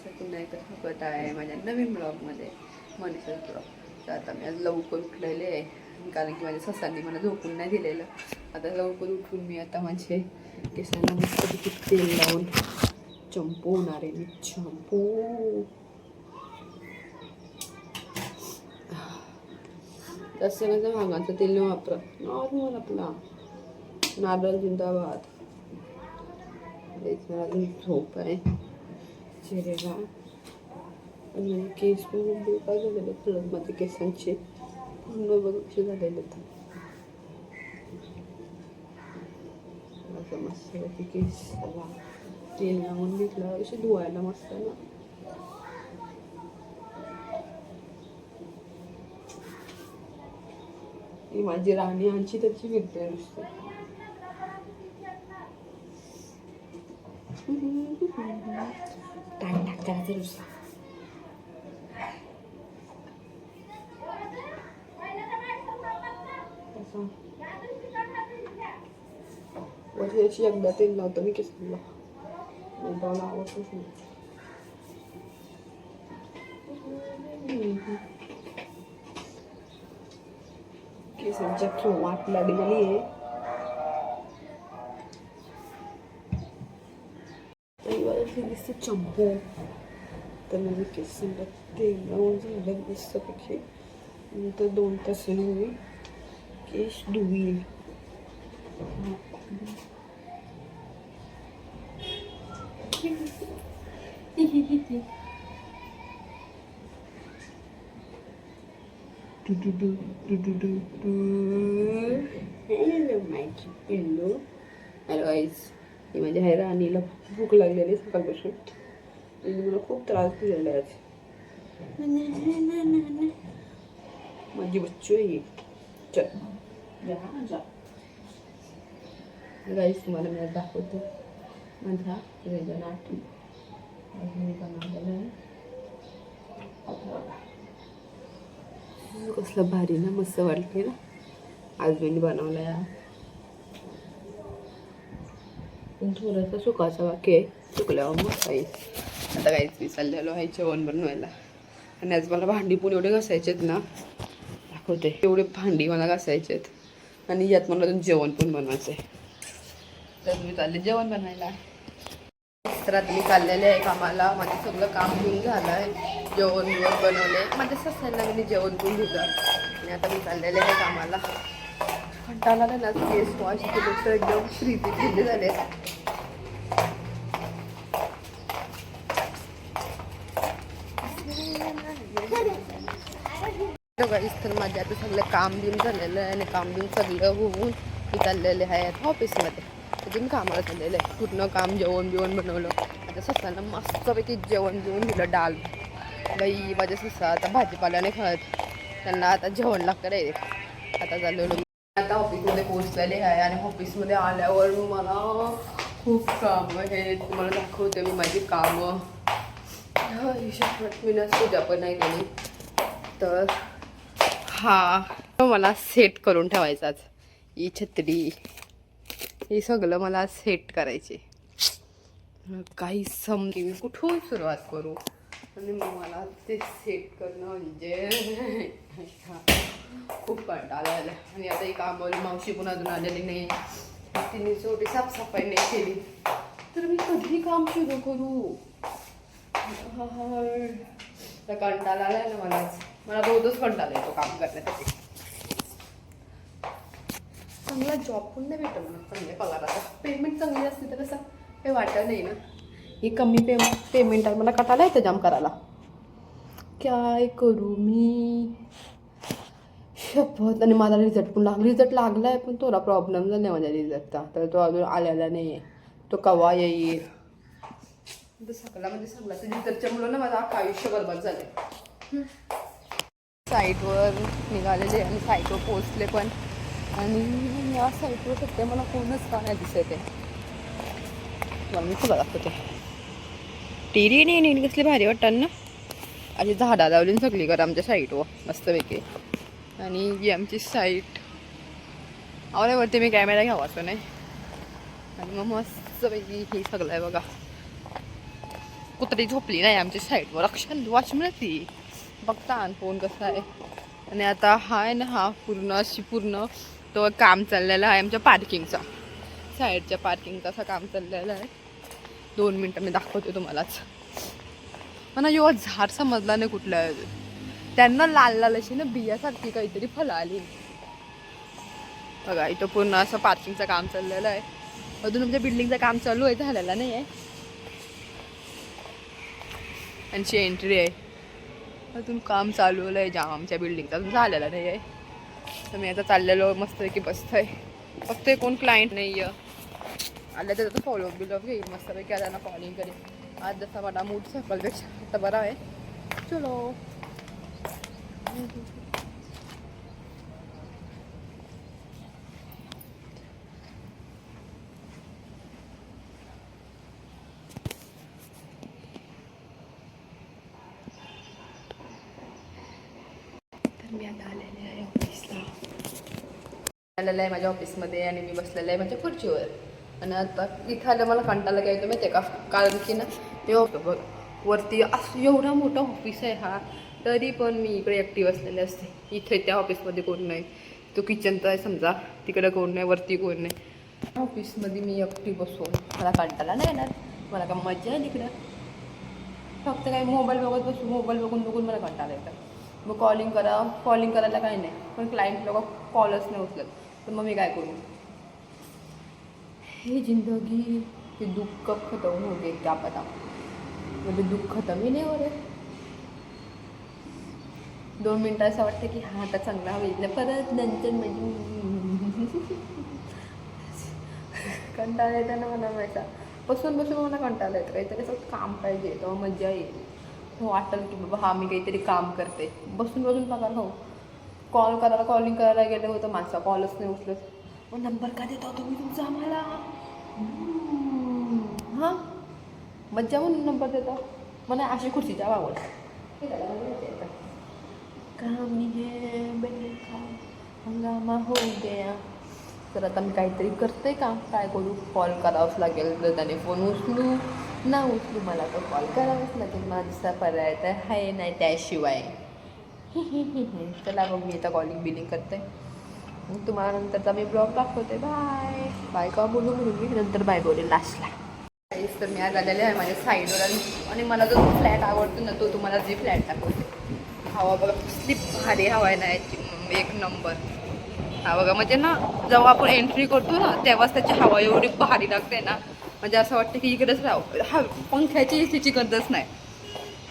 पुन्हा एकदा स्वागत आहे माझ्या नवीन ब्लॉगमध्ये मनीषा ब्लॉग. तर आता मी आज लवकर उठलेले आहे कारण की माझ्या ससांनी मला झोपून नाही दिलेलं. आता लवकर उठून मी आता माझे केसांना मस्तपैकी तेल लावून चंपू होणार आहे. मी चंपू तसं माझं भांगाचं तेल न वापरा, नॉर्मल आपला नारळ जिंदाबाद. मला झोप आहे चेहऱ्याला आणि केस पण बेकार झालेले आहेत. माझे केसांचे पूर्ण बघ कसे झालेले आहेत. असं मस्त केसाला तेल लावून घेतलं असे धुवायला मस्त ना. ही माझी राणी आमची त्याची फिरते नुसते. टाइम टाकते नुसता. वर्षाची एकदा तेल लावतो मी केसाला, आवडतच नाही. केसांच्या वाट लागलेली आहे. दिसते चंपू तर म्हणजे केसांना तेल लावून झालं मस्तपैकी. नंतर 2 तासांनी मी केस धुईल. हॅलो मायची पिल्लू. हॅलो गाईज, ही माझ्या आहे राणीला भूक लागलेली सकाळपासून आणि मला खूप त्रास दिलेला आहे आज. माझी बच्चू आहे. चल गाईज, तुम्हाला मी दाखवतो माझा रेजन आठ कसलं भारी ना, मस्त वाटते ना. आज मी बनवला आहे. थोडासा सुकाचा बाकी आहे, सुकल्यावर मग काही. आता काहीच मी चाललेलो आहे जेवण बनवायला. आणि आज मला भांडी पण एवढे घासायचे आहेत ना, दाखवते. एवढे भांडी मला घासायचे आहेत आणि यात मला अजून जेवण पण बनवायचं आहे. तर मी चालले जेवण बनवायला. तर आता मी चाललेले आहे कामाला. माझं सगळं काम घेऊन झालं आहे. जेवण बिवण बनवले. माझ्या ससांना मी जेवण पण दिलं आणि आता मी चाललेले आहे कामाला. कंटाळा आला ना, केस वॉश केले तर एकदम फ्रीती झाले. तर माझे आता सगळं काम बिम झालेलं आहे आणि काम बिम सगळं होऊन मी चाललेले आहे आता ऑफिसमध्ये. अजून कामाला चाललेलं आहे. पूर्ण काम जेवण बिवण बनवलं. माझ्या ससांना मस्तपैकी जेवण बिवून दिलं. डाल बाई माझ्या ससा आता भाजीपाल्याने खात, त्यांना आता जेवण लागतं रे. आता चाललेलो आता ऑफिसमध्ये पोहोचलेले आहे आणि ऑफिसमध्ये आल्यावर मला खूप कामं आहेत. तुम्हाला दाखवते मी माझी कामं. मी ना पूजा पण नाही केली. तर हा मला सेट करून ठेवायचाच. ही छत्री हे सगळं मला सेट करायचे. काही समजे मी कुठून सुरुवात करू आणि मग मला ते सेट करणं म्हणजे खूप कंटाळा आला. आणि आता ही कामावली मावशी पण अजून आलेली नाही. तिने छोटी साफसफाई नाही केली तर मी कधी काम सुरू करू. तर कंटाळा आलाय ना मला रोजच कंटाळा येतो काम करण्यासाठी. चांगला जॉब पण नाही भेटत मला चांगल्या पगाराचा. पेमेंट चांगली असते तर कसं काही वाटत नाही ना. ही कमी पेमेंट आहे. मला कटाला येतं जाम करायला. काय करू मी शपथ. आणि माझा रिझल्ट पण रिझल्ट लागला आहे पण थोडा प्रॉब्लेम झाला आहे माझ्या रिझल्टचा. तर तो अजून आलेला नाही आहे. तो केव्हा येईल. सगळा म्हणजे सगळा रिझल्टच्या मुलं ना माझं अख्खं आयुष्य बरबाद झाले. साईटवर निघालेले आणि साईटवर पोचले पण. आणि या साईटवर सध्या मला कोणच का नाही दिसत आहे. मला मी तुला दाखवते. टिरी नाही कसली भारी वाटतात ना. अशी झाडा लावली सगळी कर आमच्या साईटवर मस्तपैकी. आणि ही आमची साईट. आवल्यावरती मी कॅमेरा घ्यावा असं नाही. आणि मग मस्तपैकी हे सगळं आहे बघा. कुत्री झोपली नाही आमच्या साईडवर रक्षण वॉच मिळते बघता फोन कसा आहे. आणि आता हा आहे ना हा पूर्ण तो काम चाललेला आहे आमच्या पार्किंगचा साईडच्या पार्किंगचा असं काम चाललेलं आहे. 2 मिनटं मी दाखवते तुम्हालाच. मला जेव्हा झाड समजला नाही कुठलं आहे त्यांना लाल लाल अशी ना बियासारखी काहीतरी फळं आली बघा. इथं पूर्ण असं पार्किंगचं काम चाललेलं आहे. अजून आमच्या बिल्डिंगचं काम चालू आहे झालेलं नाही आहे. त्यांची एंट्री आहे. अजून काम चालू आहे जाम आमच्या बिल्डिंगचं अजून झालेलं नाही आहे. तर मी आता चाललेलो मस्तपैकी बसतोय. फक्त कोण क्लायंट नाही आहे आलं तर फॉलो बिलॉप घेईल मस्तपैकी त्यांना कॉलिंग करेल. आज जसा मला मूड सकाळपेक्षा आता बरा आहे. चलो मी आता आलेले आहे ऑफिसला. आलेलं आहे माझ्या ऑफिसमध्ये आणि मी बसलेलं आहे माझ्या खुर्चीवर. आणि आता इथं आलं मला कंटाळा काय येतो माहिती आहे का. कारण की ना ते बघ वरती असं एवढा मोठा ऑफिस आहे हा तरी पण मी इकडे एकटी बसलेले असते. इथे त्या ऑफिसमध्ये कोण नाही. तो किचनचा आहे समजा तिकडे कोण नाही वरती कोण नाही. ऑफिसमध्ये मी एकटी बसून मला कंटाळा नाही येणार. मला का मजा आहे तिकडं. फक्त काय मोबाईल बघत बसू मोबाईल बघून मला कंटाळा येतं. मग कॉलिंग करायला काही नाही पण क्लायंट लोक कॉलच नाही उचलत तर मग मी काय करू. हे जिंदगी ते दुःख खतम हो गए क्या पता. म्हणजे दुःख खतम ही नाही हो रे. 2 मिनटं असं वाटतं की हा आता चांगला होईल परत नंतर म्हणजे कंटाळा येतं ना मला माहिती. बसून मला कंटाळा येतं. काहीतरी असं काम पाहिजे तेव्हा मजा येईल. हो वाटेल की बाबा हा मी काहीतरी काम करते. बसून बघायला हो कॉलिंग करायला गेलं होतं माणसा कॉलच नाही उचलत. मग नंबर का देता तुम्ही तुमचा आम्हाला. हां मज्जा म्हणून नंबर देता. मला अशी खुर्चीच्या आवड कामी है बेटा हंगामा हो गया. तर आता मी काहीतरी करते का काय करू. कॉल करावंच लागेल तर त्याने फोन उचलू ना उचलू मला तर कॉल करावाच लागेल. माझा पर्याय तर आहे नाही त्याशिवाय. चला मग मी आता कॉलिंग बिलिंग करते. मग तुम्हाला नंतरचा मी ब्लॉग दाखवते. बाय का बोलू म्हणून मी नंतर बाय बोलेल लास्टला. तर मी आज आलेले आहे माझ्या साईडवर आणि मला जो फ्लॅट आवडतो ना तो तुम्हाला जी फ्लॅट दाखवते. हवा बघा कसली भारी हवा आहे ना याची एक नंबर. हा बघा म्हणजे ना जेव्हा आपण एंट्री करतो ना तेव्हाच त्याची हवा एवढी भारी लागते ना. म्हणजे असं वाटतं की इकडेच राहावं. हा पंख्याची एसीची गरजच नाही.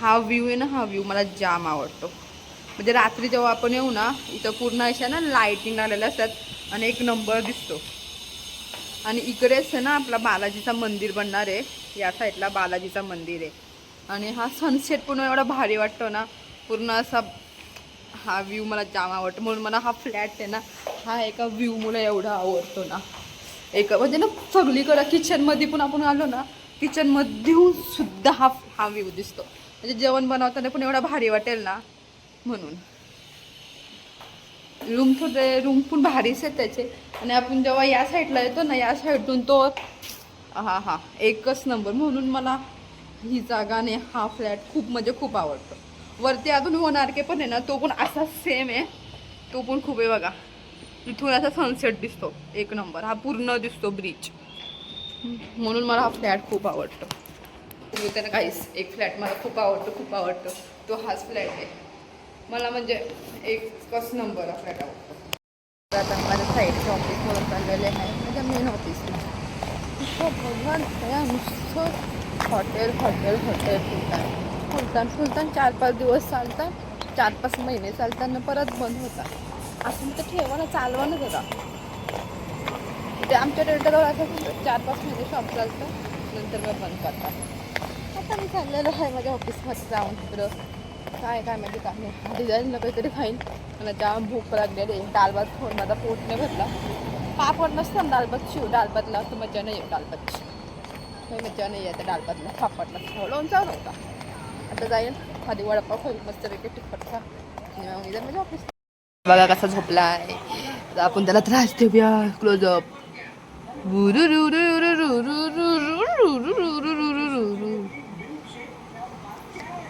हा व्ह्यू आहे ना हा व्ह्यू मला जाम आवडतो. म्हणजे रात्री जेव्हा आपण येऊ ना इथं पूर्ण अशा ना लाईटिंग आलेल्या असतात आणि एक नंबर दिसतो. आणि इकडेच आहे ना आपला बालाजीचा मंदिर बनणार आहे. या साईडला बालाजीचा मंदिर आहे. आणि हा सनसेट पूर्ण एवढा भारी वाटतो ना पूर्ण असा. हा व्ह्यू मला जाम आवडतो म्हणून मला हा फ्लॅट आहे ना हा एका व्ह्यू मला एवढा आवडतो ना. एक म्हणजे ना सगळीकडं किचनमध्ये पण आपण आलो ना किचनमध्ये सुद्धा हा व्ह्यू दिसतो. म्हणजे जेवण बनवताना पण एवढा भारी वाटेल ना म्हणून. रूम पण भारीच आहेत त्याचे. आणि आपण जेव्हा या साईडला येतो ना या साईडून तो हा एकच नंबर. म्हणून मला ही जागा आणि हा फ्लॅट खूप म्हणजे खूप आवडतो. वरती अजून होणार के पण आहे ना तो पण असा सेम आहे. तो पण खूप आहे बघा. इथून असा सनसेट दिसतो एक नंबर. हा पूर्ण दिसतो ब्रिज. म्हणून मला हा फ्लॅट खूप आवडतो. त्यानं काहीच एक फ्लॅट मला खूप आवडतो तो हाच फ्लॅट आहे मला. म्हणजे एकच नंबर हा फ्लॅट आवडतो. आता माझ्या साईडच्या ऑफिसमधून चाललेले आहे माझ्या मेन ऑफिसला. भगवान त्या नुसतं हॉटेल फुलतान 4-5 दिवस चालतात. 4-5 महिने चालताना परत बंद होतात. असं तर ठेवा चालवानच होता. ते आमच्या डेल्टाजवळ असं 4-5 महिने शॉप चालतं नंतर मग बंद करतात. आता मी चाललेलं आहे माझ्या ऑफिसमध्ये जाऊन तिकडं काय माहिती काय नाही डिझाईनला काहीतरी खाईन. मला जाम भूक लागलेली. डाळ भात खाऊन माझा पोट नाही भरला. पापड नसतं ना डाळभातला असं मजा नाही आहे. डाळभातची काही मजा नाही आहे. त्या डाळभातला पापडला लोणचा नव्हता. आता जाईल आधी वडापाव खाईल मस्तपैकी तिखट खा आणि मग इथं माझ्या ऑफिस. बघा कसा झोपला आहे. तर आपण त्याला त्रास देऊया. क्लोजअप.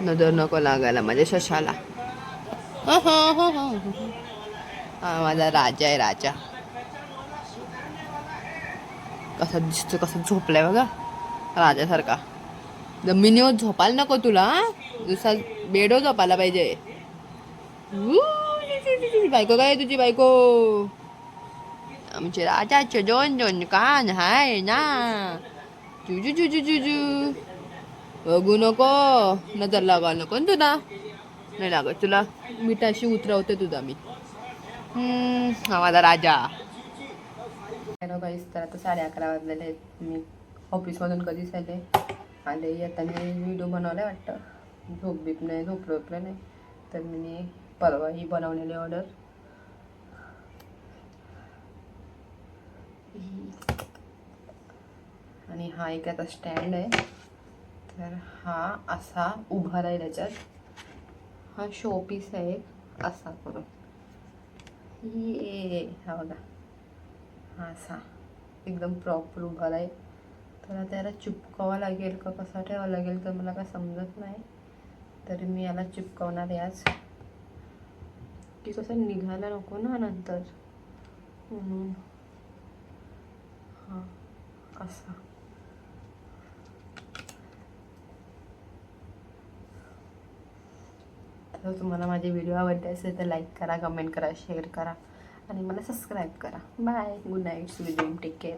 नजर नको लागायला माझ्या शशाला. हा माझा राजा आहे, राजा. कसा दिसतो, कसा झोपलाय बघा राजासारखा. जमिनीवर झोपायला नको तुला, दुसरा बेडवर झोपायला पाहिजे. बायको काय तुझी बायको? आमचे राजाचे दोन दोन कान हाय ना. जुजू जुजू जुजू. बघू नको, नजर लागा नको तुला. नाही लागत तुला, मिठाशी उतरवते तुझा मी. हा माझा राजा. हॅलो गाईस, तर आता 11:30 वाजलेले आहेत. मी ऑफिसमधून कधीच आले आता मी व्हिडिओ बनवला वाटतं. झोप बीप नाही, झोपलं नाही. तर मी परवा ही बनवलेली ऑर्डर. आणि हा एक आता स्टँड आहे. तर हा असा उभा राहील याच्यात. हा शो पीस आहे असा करून. हा बघा, हा असा एकदम प्रॉपर उभा राहील. तर त्याला चिपकावं लागेल का कसा ठेवावं लागेल तर मला काय समजत नाही. तर मी याला चिपकवणार आहे आज, की कसं निघायला नको ना नंतर म्हणून. हां असा. तर तुम्हाला माझे व्हिडिओ आवडते असेल तर लाईक करा, कमेंट करा, शेअर करा आणि मला सबस्क्राईब करा. Bye, good night, sweet dream, take care.